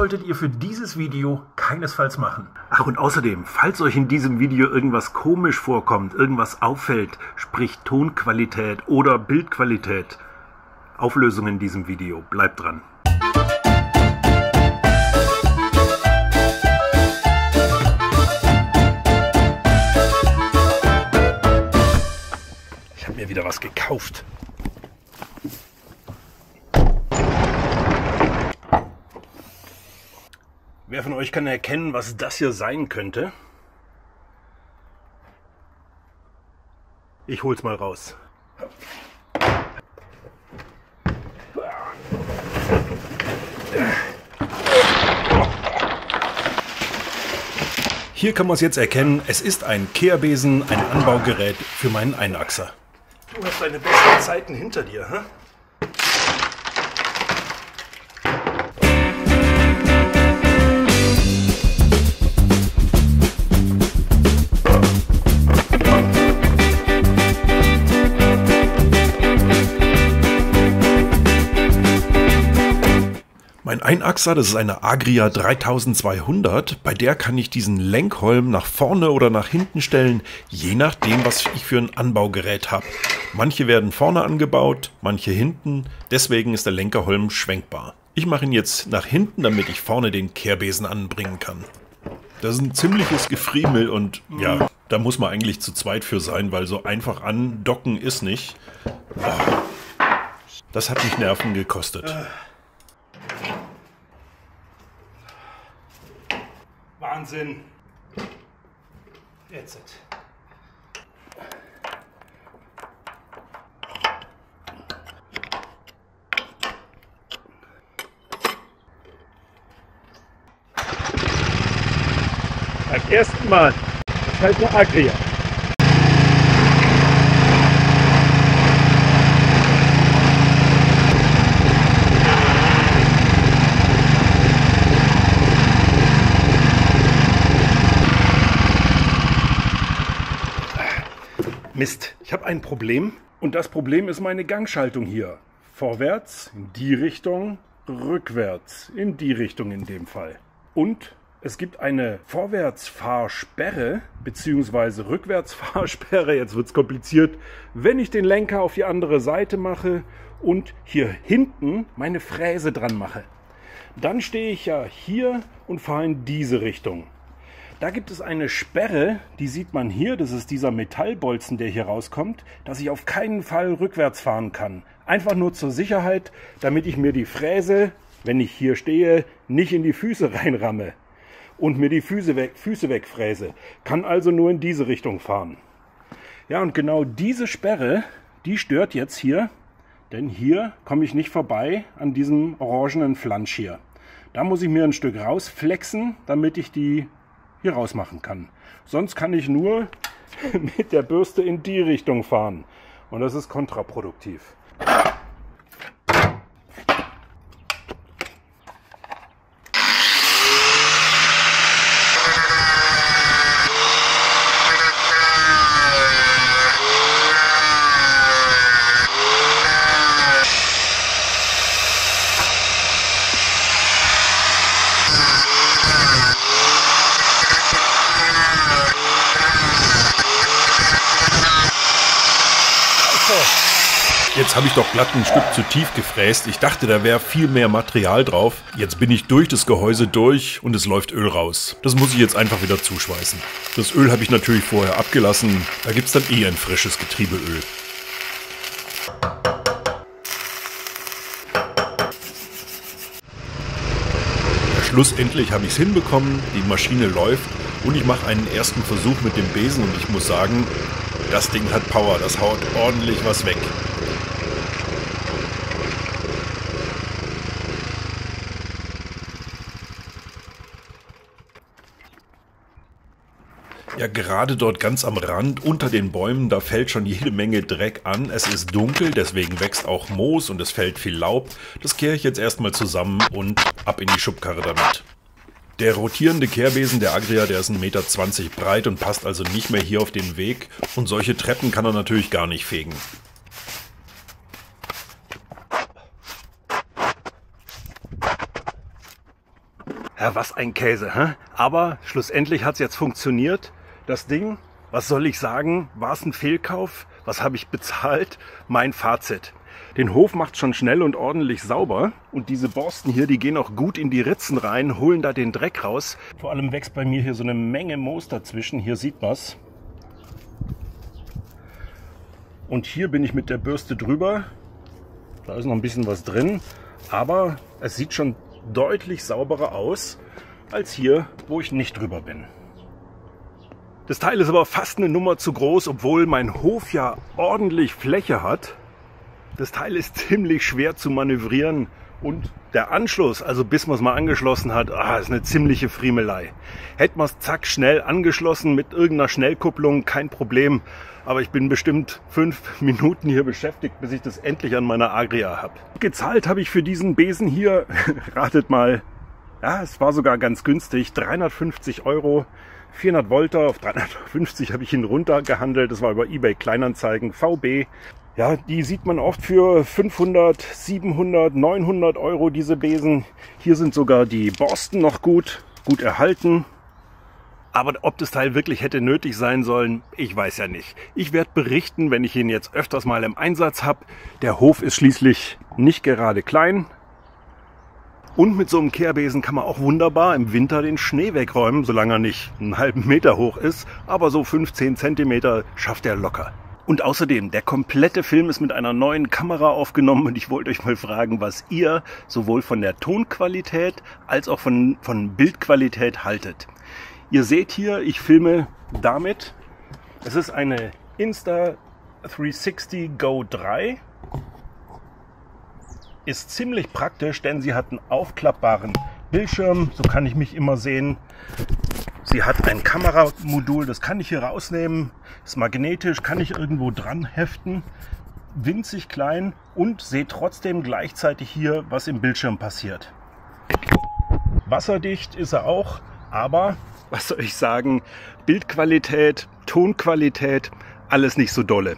solltet ihr für dieses Video keinesfalls machen. Ach, und außerdem, falls euch in diesem Video irgendwas komisch vorkommt, irgendwas auffällt, sprich Tonqualität oder Bildqualität, Auflösung in diesem Video, bleibt dran. Ich habe mir wieder was gekauft. Wer von euch kann erkennen, was das hier sein könnte? Ich hol's mal raus. Hier kann man es jetzt erkennen, es ist ein Kehrbesen, ein Anbaugerät für meinen Einachser. Du hast deine besten Zeiten hinter dir, hä? Mein Einachser, das ist eine Agria 3200, bei der kann ich diesen Lenkholm nach vorne oder nach hinten stellen, je nachdem, was ich für ein Anbaugerät habe. Manche werden vorne angebaut, manche hinten, deswegen ist der Lenkerholm schwenkbar. Ich mache ihn jetzt nach hinten, damit ich vorne den Kehrbesen anbringen kann. Das ist ein ziemliches Gefriemel und ja, da muss man eigentlich zu zweit für sein, weil so einfach andocken ist nicht. Das hat mich Nerven gekostet. Wahnsinn. Jetzt. Beim ersten Mal. Das ist halt eine Agria. Mist, ich habe ein Problem und das Problem ist meine Gangschaltung hier. Vorwärts, in die Richtung, rückwärts, in die Richtung in dem Fall. Und es gibt eine Vorwärtsfahrsperre bzw. Rückwärtsfahrsperre, jetzt wird es kompliziert, wenn ich den Lenker auf die andere Seite mache und hier hinten meine Fräse dran mache. Dann stehe ich ja hier und fahre in diese Richtung. Da gibt es eine Sperre, die sieht man hier, das ist dieser Metallbolzen, der hier rauskommt, dass ich auf keinen Fall rückwärts fahren kann. Einfach nur zur Sicherheit, damit ich mir die Fräse, wenn ich hier stehe, nicht in die Füße reinramme und mir die Füße wegfräse. Kann also nur in diese Richtung fahren. Ja, und genau diese Sperre, die stört jetzt hier, denn hier komme ich nicht vorbei an diesem orangenen Flansch hier. Da muss ich mir ein Stück rausflexen, damit ich die hier rausmachen kann. Sonst kann ich nur mit der Bürste in die Richtung fahren. Und das ist kontraproduktiv. Jetzt habe ich doch glatt ein Stück zu tief gefräst. Ich dachte, da wäre viel mehr Material drauf. Jetzt bin ich durch das Gehäuse durch und es läuft Öl raus. Das muss ich jetzt einfach wieder zuschweißen. Das Öl habe ich natürlich vorher abgelassen. Da gibt es dann eh ein frisches Getriebeöl. Schlussendlich habe ich es hinbekommen. Die Maschine läuft und ich mache einen ersten Versuch mit dem Besen und ich muss sagen, das Ding hat Power. Das haut ordentlich was weg. Ja, gerade dort ganz am Rand, unter den Bäumen, da fällt schon jede Menge Dreck an. Es ist dunkel, deswegen wächst auch Moos und es fällt viel Laub. Das kehre ich jetzt erstmal zusammen und ab in die Schubkarre damit. Der rotierende Kehrbesen der Agria, der ist 1,20 Meter breit und passt also nicht mehr hier auf den Weg. Und solche Treppen kann er natürlich gar nicht fegen. Ja, was ein Käse, hä? Aber schlussendlich hat es jetzt funktioniert. Das Ding, was soll ich sagen, war es ein Fehlkauf? Was habe ich bezahlt? Mein Fazit. Den Hof macht schon schnell und ordentlich sauber. Und diese Borsten hier, die gehen auch gut in die Ritzen rein, holen da den Dreck raus. Vor allem wächst bei mir hier so eine Menge Moos dazwischen. Hier sieht man's. Und hier bin ich mit der Bürste drüber. Da ist noch ein bisschen was drin. Aber es sieht schon deutlich sauberer aus als hier, wo ich nicht drüber bin. Das Teil ist aber fast eine Nummer zu groß, obwohl mein Hof ja ordentlich Fläche hat. Das Teil ist ziemlich schwer zu manövrieren und der Anschluss, also bis man es mal angeschlossen hat, ist eine ziemliche Friemelei. Hätte man es zack schnell angeschlossen mit irgendeiner Schnellkupplung, kein Problem. Aber ich bin bestimmt 5 Minuten hier beschäftigt, bis ich das endlich an meiner Agria habe. Gezahlt habe ich für diesen Besen hier, ratet mal, ja, es war sogar ganz günstig, 350 €, 400 Volt auf 350 habe ich ihn runtergehandelt. Das war über eBay Kleinanzeigen, VB. Ja, die sieht man oft für 500, 700, 900 €, diese Besen. Hier sind sogar die Borsten noch gut erhalten. Aber ob das Teil wirklich hätte nötig sein sollen, ich weiß ja nicht. Ich werde berichten, wenn ich ihn jetzt öfters mal im Einsatz habe. Der Hof ist schließlich nicht gerade klein. Und mit so einem Kehrbesen kann man auch wunderbar im Winter den Schnee wegräumen, solange er nicht einen halben Meter hoch ist. Aber so 15 Zentimeter schafft er locker. Und außerdem, der komplette Film ist mit einer neuen Kamera aufgenommen und ich wollte euch mal fragen, was ihr sowohl von der Tonqualität als auch von Bildqualität haltet. Ihr seht hier, ich filme damit. Es ist eine Insta360 Go 3. Ist ziemlich praktisch, denn sie hat einen aufklappbaren Bildschirm. So kann ich mich immer sehen. Sie hat ein Kameramodul, das kann ich hier rausnehmen. Ist magnetisch, kann ich irgendwo dran heften. Winzig klein und sehe trotzdem gleichzeitig hier, was im Bildschirm passiert. Wasserdicht ist er auch, aber was soll ich sagen, Bildqualität, Tonqualität, alles nicht so dolle.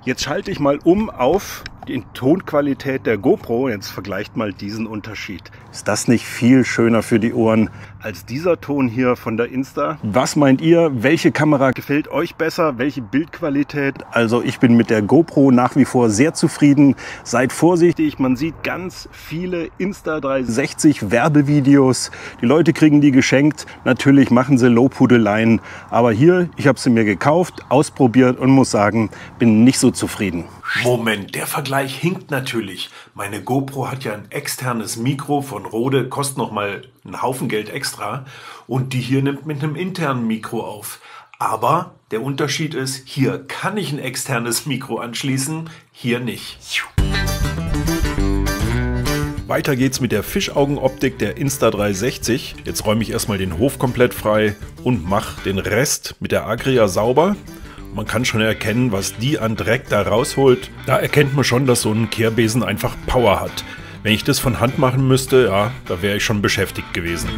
Jetzt schalte ich mal um auf die Tonqualität der GoPro. Jetzt vergleicht mal diesen Unterschied. Ist das nicht viel schöner für die Ohren als dieser Ton hier von der Insta? Was meint ihr? Welche Kamera gefällt euch besser? Welche Bildqualität? Also ich bin mit der GoPro nach wie vor sehr zufrieden. Seid vorsichtig, man sieht ganz viele Insta360 Werbevideos. Die Leute kriegen die geschenkt. Natürlich machen sie Lobhudeleien. Aber hier, ich habe sie mir gekauft, ausprobiert und muss sagen, bin nicht so zufrieden. Moment, der Vergleich hinkt natürlich. Meine GoPro hat ja ein externes Mikro von Rode, kostet nochmal einen Haufen Geld extra. Und die hier nimmt mit einem internen Mikro auf. Aber der Unterschied ist, hier kann ich ein externes Mikro anschließen, hier nicht. Weiter geht's mit der Fischaugenoptik der Insta360. Jetzt räume ich erstmal den Hof komplett frei und mache den Rest mit der Agria sauber. Man kann schon erkennen, was die an Dreck da rausholt. Da erkennt man schon, dass so ein Kehrbesen einfach Power hat. Wenn ich das von Hand machen müsste, ja, da wäre ich schon beschäftigt gewesen.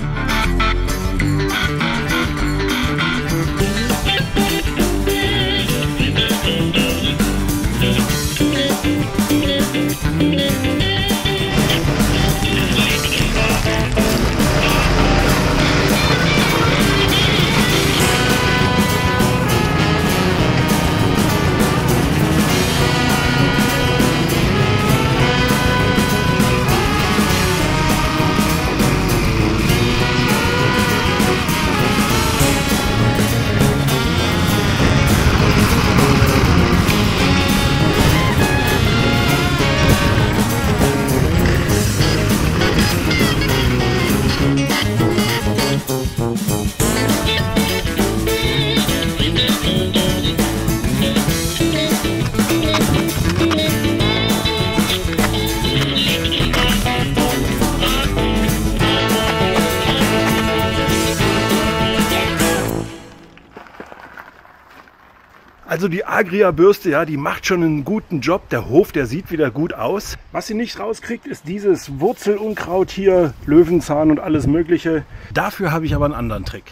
Also die Agria-Bürste, ja, die macht schon einen guten Job. Der Hof, der sieht wieder gut aus. Was sie nicht rauskriegt, ist dieses Wurzelunkraut hier, Löwenzahn und alles Mögliche. Dafür habe ich aber einen anderen Trick.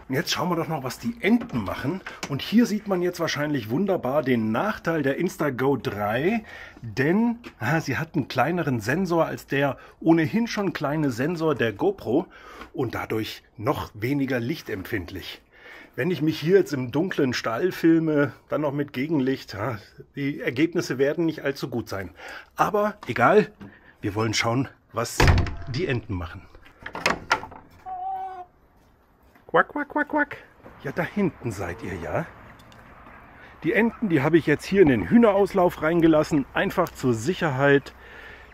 Und jetzt schauen wir doch noch, was die Enten machen. Und hier sieht man jetzt wahrscheinlich wunderbar den Nachteil der Instago 3, denn sie hat einen kleineren Sensor als der ohnehin schon kleine Sensor der GoPro und dadurch noch weniger lichtempfindlich. Wenn ich mich hier jetzt im dunklen Stall filme, dann noch mit Gegenlicht, die Ergebnisse werden nicht allzu gut sein. Aber egal, wir wollen schauen, was die Enten machen. Quack, quack, quack, quack. Ja, da hinten seid ihr ja. Die Enten, die habe ich jetzt hier in den Hühnerauslauf reingelassen, einfach zur Sicherheit.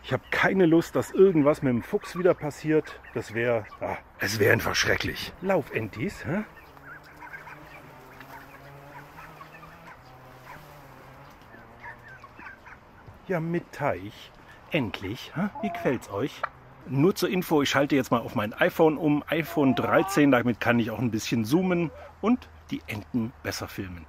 Ich habe keine Lust, dass irgendwas mit dem Fuchs wieder passiert. Das wäre, es wäre einfach schrecklich. Lauf, Entis, hä? Ja, mit Teich. Endlich. Wie gefällt's euch? Nur zur Info, ich schalte jetzt mal auf mein iPhone um. iPhone 13, damit kann ich auch ein bisschen zoomen und die Enten besser filmen.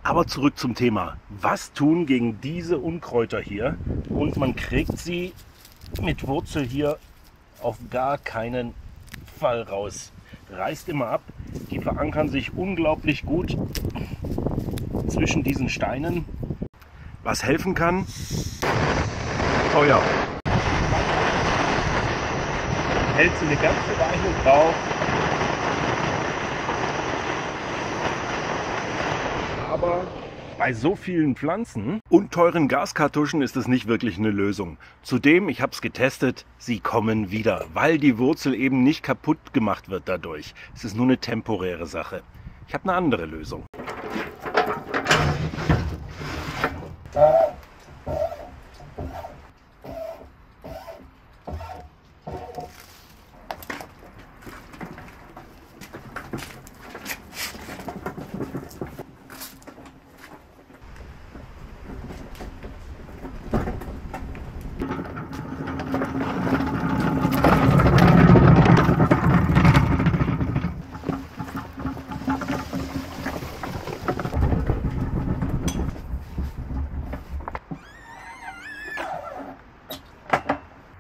Aber zurück zum Thema. Was tun gegen diese Unkräuter hier? Und man kriegt sie mit Wurzel hier auf gar keinen Fall raus. Reißt immer ab. Die verankern sich unglaublich gut zwischen diesen Steinen. Was helfen kann? Feuer. Hält sie eine ganze Weile drauf. Aber bei so vielen Pflanzen und teuren Gaskartuschen ist es nicht wirklich eine Lösung. Zudem, ich habe es getestet, sie kommen wieder, weil die Wurzel eben nicht kaputt gemacht wird dadurch. Es ist nur eine temporäre Sache. Ich habe eine andere Lösung.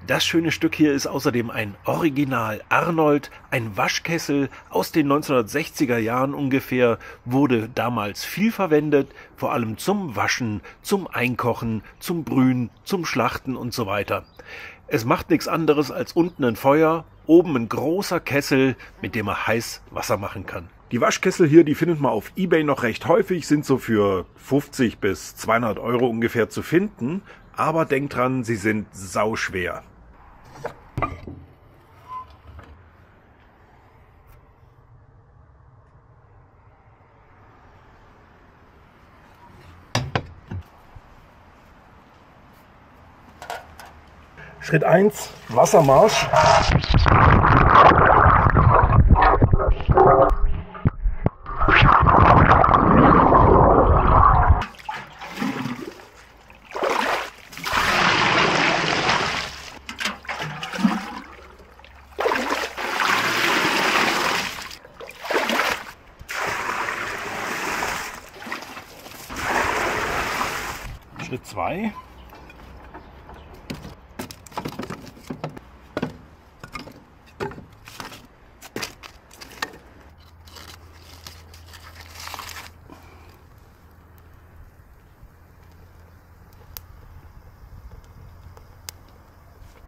Das schöne Stück hier ist außerdem ein Original Arnold, ein Waschkessel aus den 1960er Jahren ungefähr, wurde damals viel verwendet, vor allem zum Waschen, zum Einkochen, zum Brühen, zum Schlachten und so weiter. Es macht nichts anderes als unten ein Feuer, oben ein großer Kessel, mit dem man heiß Wasser machen kann. Die Waschkessel hier, die findet man auf eBay noch recht häufig, sind so für 50 bis 200 Euro ungefähr zu finden, aber denkt dran, sie sind sauschwer. Schritt 1, Wassermarsch. Schritt 2.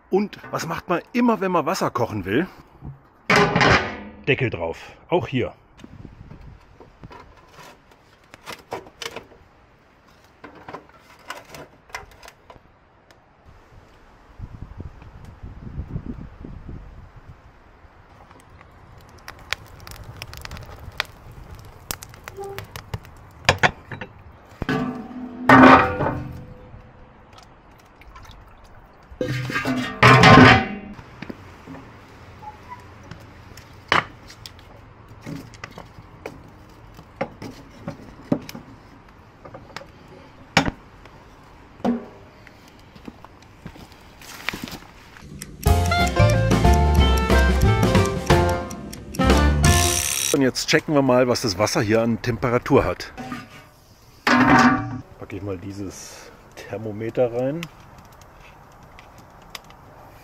Und was macht man immer, wenn man Wasser kochen will? Deckel drauf, auch hier. Und jetzt checken wir mal, was das Wasser hier an Temperatur hat. Packe ich mal dieses Thermometer rein.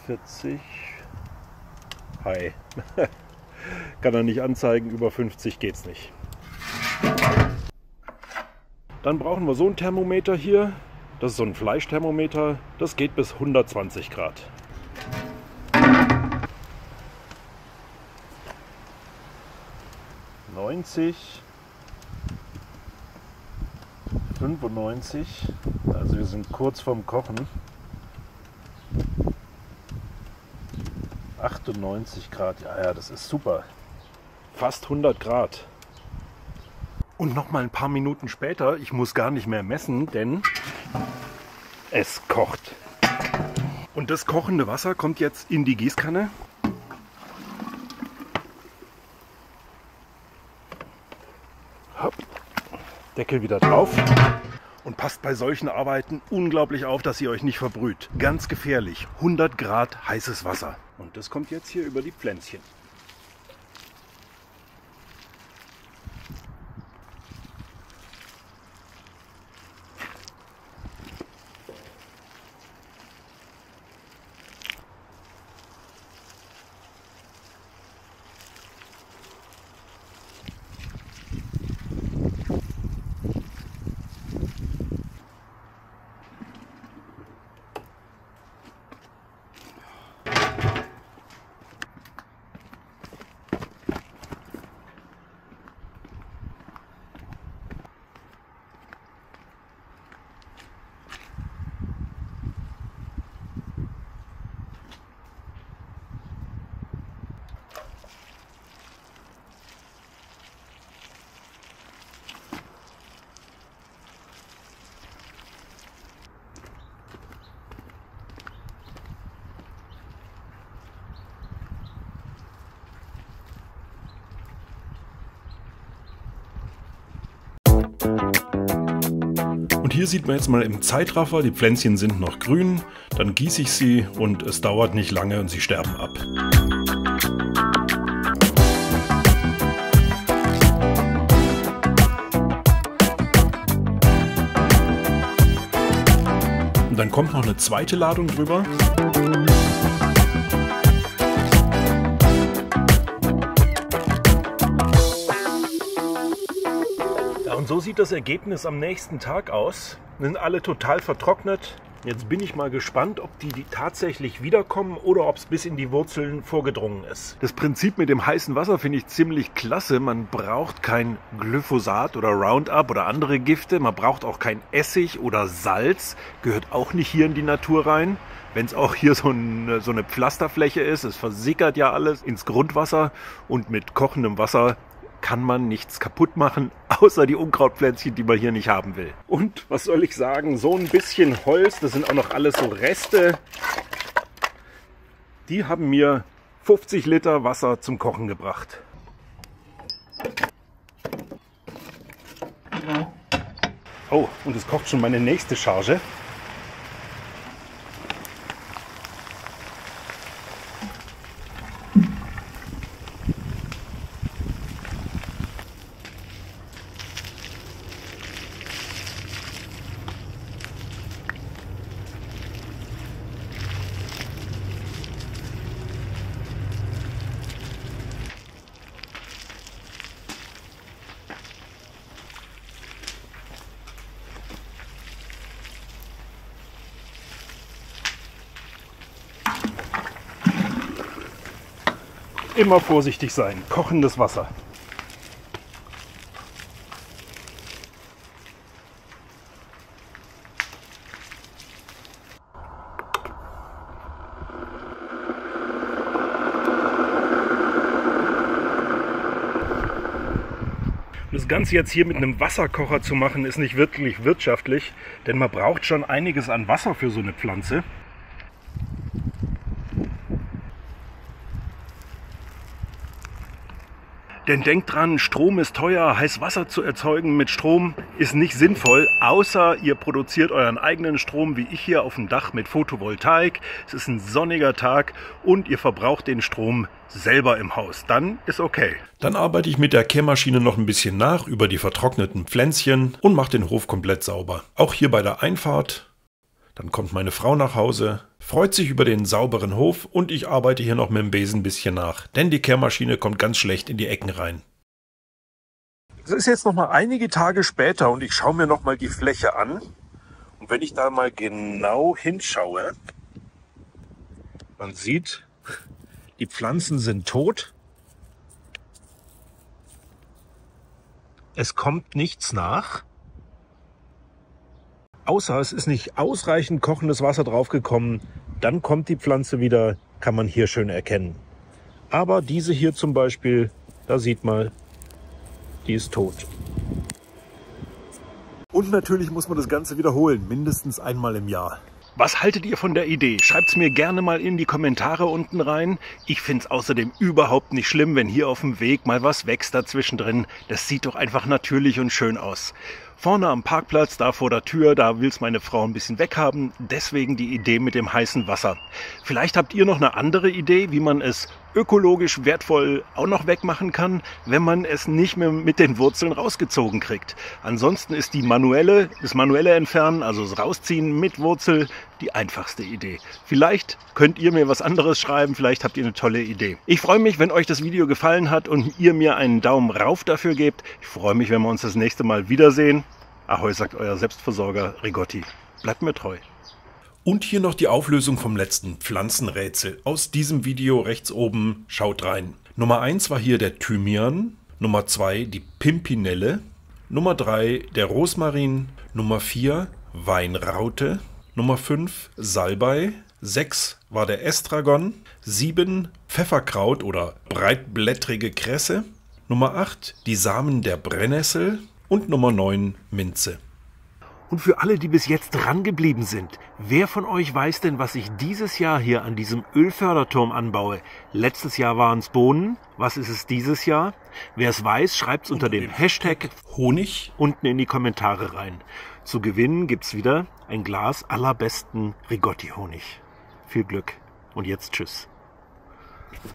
40. Hi. Kann er nicht anzeigen, über 50 geht's nicht. Dann brauchen wir so ein Thermometer hier. Das ist so ein Fleischthermometer. Das geht bis 120 Grad. ,90, 95, also wir sind kurz vorm Kochen. 98 Grad, ja, das ist super. Fast 100 Grad. Und noch mal ein paar Minuten später, ich muss gar nicht mehr messen, denn es kocht. Und das kochende Wasser kommt jetzt in die Gießkanne. Hopp. Deckel wieder drauf. Und passt bei solchen Arbeiten unglaublich auf, dass ihr euch nicht verbrüht. Ganz gefährlich. 100 Grad heißes Wasser. Und das kommt jetzt hier über die Pflänzchen. Und hier sieht man jetzt mal im Zeitraffer, die Pflänzchen sind noch grün, dann gieße ich sie und es dauert nicht lange und sie sterben ab. Und dann kommt noch eine zweite Ladung drüber. Und so sieht das Ergebnis am nächsten Tag aus. Sind alle total vertrocknet. Jetzt bin ich mal gespannt, ob die tatsächlich wiederkommen oder ob es bis in die Wurzeln vorgedrungen ist. Das Prinzip mit dem heißen Wasser finde ich ziemlich klasse. Man braucht kein Glyphosat oder Roundup oder andere Gifte. Man braucht auch kein Essig oder Salz. Gehört auch nicht hier in die Natur rein. Wenn es auch hier so eine Pflasterfläche ist, es versickert ja alles ins Grundwasser und mit kochendem Wasser kann man nichts kaputt machen, außer die Unkrautpflänzchen, die man hier nicht haben will. Und was soll ich sagen, so ein bisschen Holz, das sind auch noch alles so Reste, die haben mir 50 Liter Wasser zum Kochen gebracht. Oh, und es kocht schon meine nächste Charge. Immer vorsichtig sein, kochendes Wasser. Das Ganze jetzt hier mit einem Wasserkocher zu machen, ist nicht wirklich wirtschaftlich, denn man braucht schon einiges an Wasser für so eine Pflanze. Denn denkt dran, Strom ist teuer, heiß Wasser zu erzeugen mit Strom ist nicht sinnvoll, außer ihr produziert euren eigenen Strom, wie ich hier auf dem Dach mit Photovoltaik. Es ist ein sonniger Tag und ihr verbraucht den Strom selber im Haus. Dann ist okay. Dann arbeite ich mit der Kehrmaschine noch ein bisschen nach über die vertrockneten Pflänzchen und mache den Hof komplett sauber. Auch hier bei der Einfahrt. Dann kommt meine Frau nach Hause, freut sich über den sauberen Hof und ich arbeite hier noch mit dem Besen ein bisschen nach, denn die Kehrmaschine kommt ganz schlecht in die Ecken rein. Es ist jetzt noch mal einige Tage später und ich schaue mir noch mal die Fläche an. Und wenn ich da mal genau hinschaue, man sieht, die Pflanzen sind tot. Es kommt nichts nach. Außer es ist nicht ausreichend kochendes Wasser draufgekommen, dann kommt die Pflanze wieder, kann man hier schön erkennen. Aber diese hier zum Beispiel, da sieht man, die ist tot. Und natürlich muss man das Ganze wiederholen, mindestens einmal im Jahr. Was haltet ihr von der Idee? Schreibt es mir gerne mal in die Kommentare unten rein. Ich finde es außerdem überhaupt nicht schlimm, wenn hier auf dem Weg mal was wächst dazwischen drin. Das sieht doch einfach natürlich und schön aus. Vorne am Parkplatz, da vor der Tür, da will es meine Frau ein bisschen weghaben. Deswegen die Idee mit dem heißen Wasser. Vielleicht habt ihr noch eine andere Idee, wie man es ökologisch wertvoll auch noch wegmachen kann, wenn man es nicht mehr mit den Wurzeln rausgezogen kriegt. Ansonsten ist das manuelle Entfernen, also das Rausziehen mit Wurzel, die einfachste Idee. Vielleicht könnt ihr mir was anderes schreiben, vielleicht habt ihr eine tolle Idee. Ich freue mich, wenn euch das Video gefallen hat und ihr mir einen Daumen rauf dafür gebt. Ich freue mich, wenn wir uns das nächste Mal wiedersehen. Ahoi, sagt euer Selbstversorger Rigotti. Bleibt mir treu. Und hier noch die Auflösung vom letzten Pflanzenrätsel. Aus diesem Video rechts oben, schaut rein. Nummer 1 war hier der Thymian, Nummer 2 die Pimpinelle, Nummer 3 der Rosmarin, Nummer 4 Weinraute, Nummer 5 Salbei, 6 war der Estragon, 7 Pfefferkraut oder breitblättrige Kresse, Nummer 8 die Samen der Brennnessel und Nummer 9 Minze. Und für alle, die bis jetzt dran geblieben sind, wer von euch weiß denn, was ich dieses Jahr hier an diesem Ölförderturm anbaue? Letztes Jahr waren es Bohnen. Was ist es dieses Jahr? Wer es weiß, schreibt es unter dem Hashtag Honig unten in die Kommentare rein. Zu gewinnen gibt's wieder ein Glas allerbesten Rigotti-Honig. Viel Glück und jetzt tschüss.